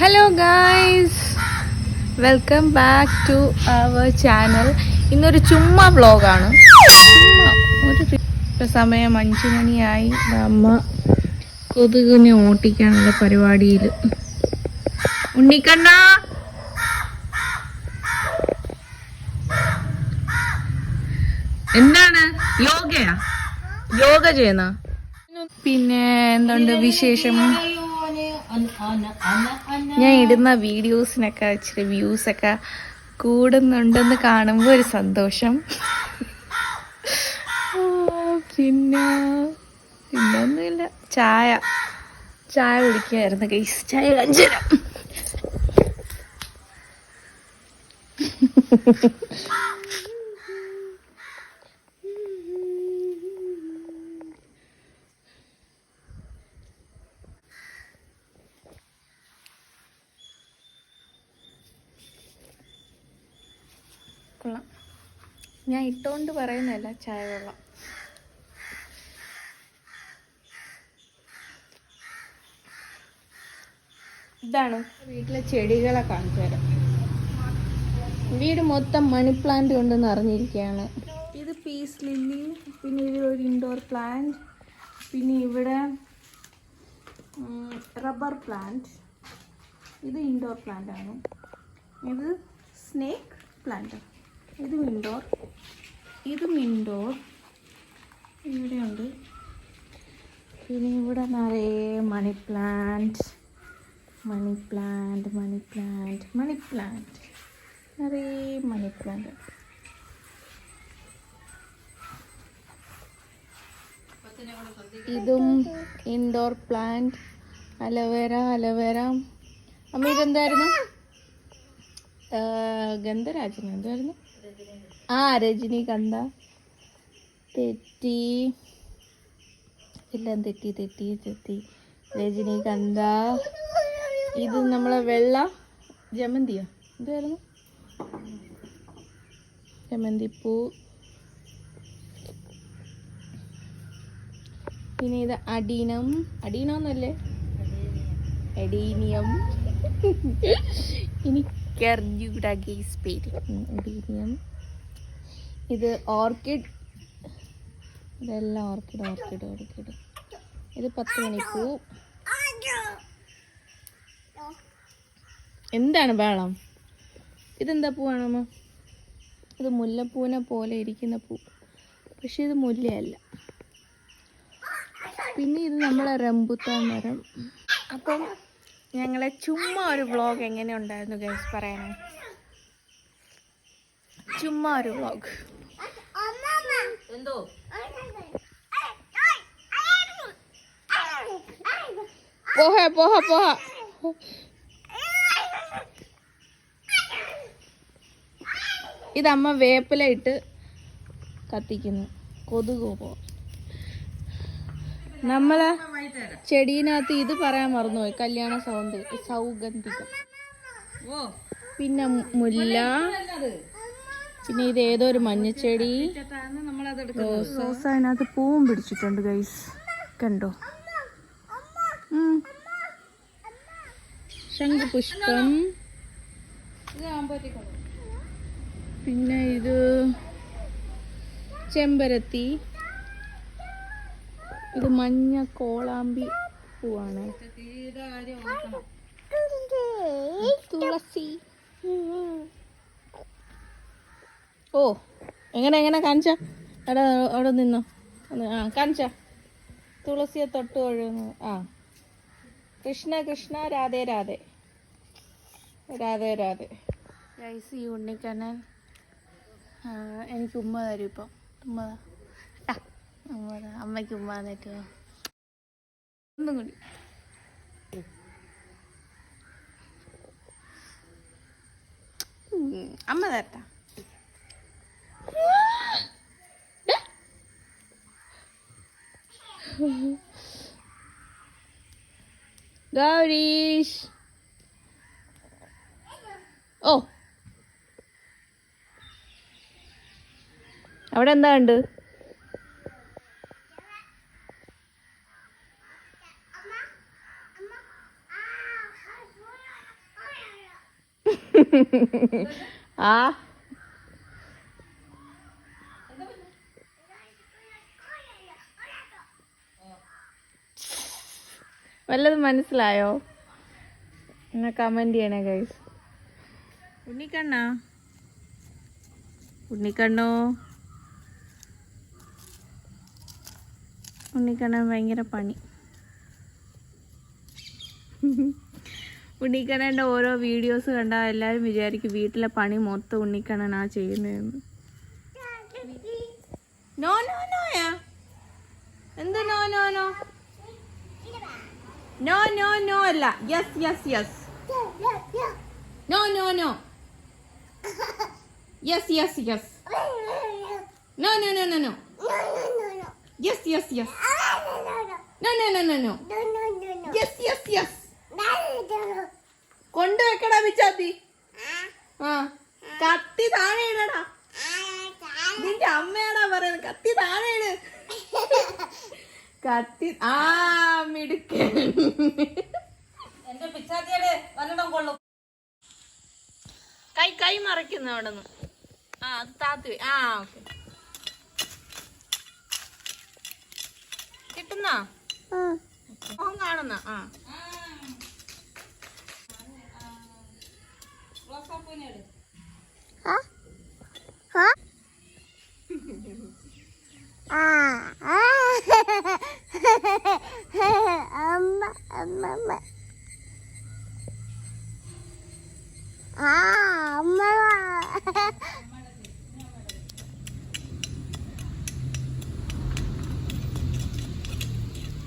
Hello guys, welcome back to our channel. ഇന്നൊരു ചുമ്മാ വ്ളോഗാണ്. ഒരു സമയം 5 മണിയായി. അമ്മ കൊതുകിനെ ഓട്ടിക്കാനുള്ള പരിപാടിയിൽ. ഉണ്ണിക്കണ്ണ, എന്താണ് യോഗ ചെയ്യുന്ന? പിന്നെ എന്തുണ്ട് വിശേഷം? ഞാൻ ഇടുന്ന വീഡിയോസിനൊക്കെ ഇച്ചിരി വ്യൂസൊക്കെ കൂടുന്നുണ്ടെന്ന് കാണുമ്പോൾ ഒരു സന്തോഷം. പിന്നൊന്നുമില്ല. ചായ കുടിക്കായിരുന്നു ഗൈസ്. ചായ കഞ്ചരം. കൊള്ളാം. ഞാൻ ഇട്ടുകൊണ്ട് പറയുന്നതല്ല, ചായ കൊള്ളാം. ഇതാണ് വീട്ടിലെ ചെടികളെ കാണിച്ചു തരാം. വീട് മൊത്തം മണി പ്ലാന്റ് കൊണ്ട് നിറഞ്ഞിരിക്കുകയാണ്. ഇത് പീസ് ലില്ലി, പിന്നെ ഇതിലൊരു ഇൻഡോർ പ്ലാന്റ്, പിന്നെ ഇവിടെ റബ്ബർ പ്ലാന്റ്. ഇത് ഇൻഡോർ പ്ലാന്റ് ആണ്. ഇത് സ്നേക്ക് പ്ലാന്റ്. ഇതും ഇൻഡോർ. ഇവിടെയുണ്ട്. പിന്നെ ഇവിടെ നിറയെ മണി പ്ലാന്റ് നിറയെ മണി പ്ലാന്റ്. ഇതും ഇൻഡോർ പ്ലാന്റ്. അലോവേര. അമ്മ ഇതെന്തായിരുന്നു? ഗന്ധരാജന എന്തായിരുന്നു? രജനീഗന്ധ. തെറ്റി രജനീഗന്ധ. ഇത് നമ്മളെ വെള്ള ജമന്തിയോ എന്തായിരുന്നു? ജമന്തിപ്പൂ. പിന്നെ ഇത് അടീനോന്നല്ലേ? എഡീനിയം. എനിക്കറിഞ്ഞൂടാ ഗൈസ് പേര്. എഡീനിയം. ഇത് ഓർക്കിഡ്. ഇതെല്ലാം ഓർക്കിഡ്. ഇത് 10 മണിപ്പൂ. എന്താണ് ബഹളം? ഇതെന്താ പൂവാണമ്മ? ഇത് മുല്ലപ്പൂവിനെ പോലെ ഇരിക്കുന്ന പൂ, പക്ഷെ ഇത് മുല്ലയല്ല. പിന്നെ ഇത് നമ്മളെ റംബുട്ടാൻ മരം. അപ്പം ഞങ്ങളെ ചുമ്മാ ഒരു വ്ളോഗ് എങ്ങനെ ഉണ്ടായിരുന്നു ഗൈസ് പറയണേ? ചുമ്മാ ഒരു വ്ളോഗ്. പോഹ. ഇതമ്മ വേപ്പില ഇട്ട് കത്തിക്കുന്നു. കൊതുക് പോ. നമ്മളെ ചെടീനകത്ത് ഇത് പറയാൻ മറന്നുപോയി, കല്യാണ സൗഗന്ധികം. പിന്നെ മുല്ല. പിന്നെ ഇത് ഏതോ ഒരു മഞ്ഞച്ചെടി. റോസ. അതിനകത്ത് പൂവും പിടിച്ചിട്ടുണ്ട് ഗൈസ്, കണ്ടോ? ശംഖുപുഷ്പം. പിന്നെ ഇത് ചെമ്പരത്തി. ഇത് മഞ്ഞ കോളാമ്പി പൂവാണ്. തുളസി. എങ്ങനെ കാണിച്ച? അവിടെ നിന്നോ. കാണിച്ച. തുളസിയെ തൊട്ട് ഒഴുകുന്നു. കൃഷ്ണ രാധേ ഗൈസ്. ഈ ഉണ്ണിക്കണ്ണൻ എനിക്ക് ഉമ്മ തരും ഇപ്പം. അമ്മയ്ക്ക് ഉമ്മ തന്നിട്ട് ഒന്നും കൂടി. അമ്മ തരട്ടാ. ഗൗരീഷ്. അവിടെ എന്താ ഉണ്ട്? ആ വല്ലതും മനസ്സിലായോ? എന്നാ കമന്റ് ചെയ്യണേ ഗൈസ്. ഉണ്ണിക്കണ്ണോ ഉണ്ണിക്കണ്ണൻ ഭയങ്കര പണി. ഉണ്ണിക്കണ്ണൻ്റെ ഓരോ വീഡിയോസ് കണ്ടാൽ എല്ലാവരും വിചാരിക്കും വീട്ടിലെ പണി മൊത്തം ഉണ്ണിക്കണ്ണനാ ചെയ്യുന്നതെന്ന്. നോ നോ നോയാ എന്ത് no no no no no no അല്ല yes yes yes no no no yes yes yes no no no no no yes yes yes no no no no no yes yes yes കൊണ്ടുവെക്കടാ പിച്ചാത്തി. ആ കത്തി താഴെ ഇടടാ. നിന്റെ അമ്മയാടാ പറയുന്നത് കത്തി താഴെ ഇട്. കത്തി ആ മിടുക്കൻ. കൈ മറയ്ക്കുന്നു അവിടെ നിന്ന്. ആ അത് താത്തി. ആ ഓക്കെ കിട്ടുന്ന കാണുന്ന. ആ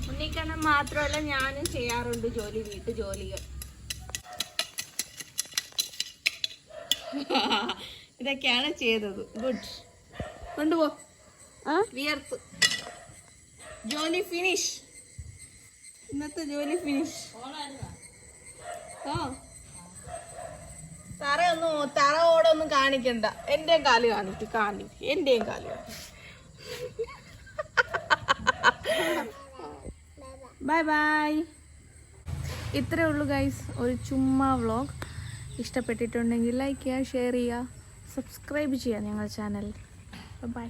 ഉണ്ണിക്കണ്ണൻ മാത്രമല്ല ഞാനും ചെയ്യാറുണ്ട് വീട്ടു ജോലികൾ. ഇതൊക്കെയാണ് ചെയ്തത്. ഗുഡ്. കൊണ്ടുപോ. വിയർത്ത് ജോലി ഫിനിഷ്. ഇന്നത്തെ ജോലി ഫിനിഷ്. തറയോടൊന്നും കാണിക്കണ്ട. എന്റെയും കാല് കാണിക്കും. എന്റെയും കാല് ബൈ ബൈ. ഇത്രേ ഉള്ളൂ ഗൈസ്, ഒരു ചുമ്മാ വ്ളോഗ്. ഇഷ്ടപ്പെട്ടിട്ടുണ്ടെങ്കിൽ ലൈക്ക് ചെയ്യുക, ഷെയർ ചെയ്യുക, സബ്സ്ക്രൈബ് ചെയ്യുക ഞങ്ങളുടെ ചാനൽ. ബൈ.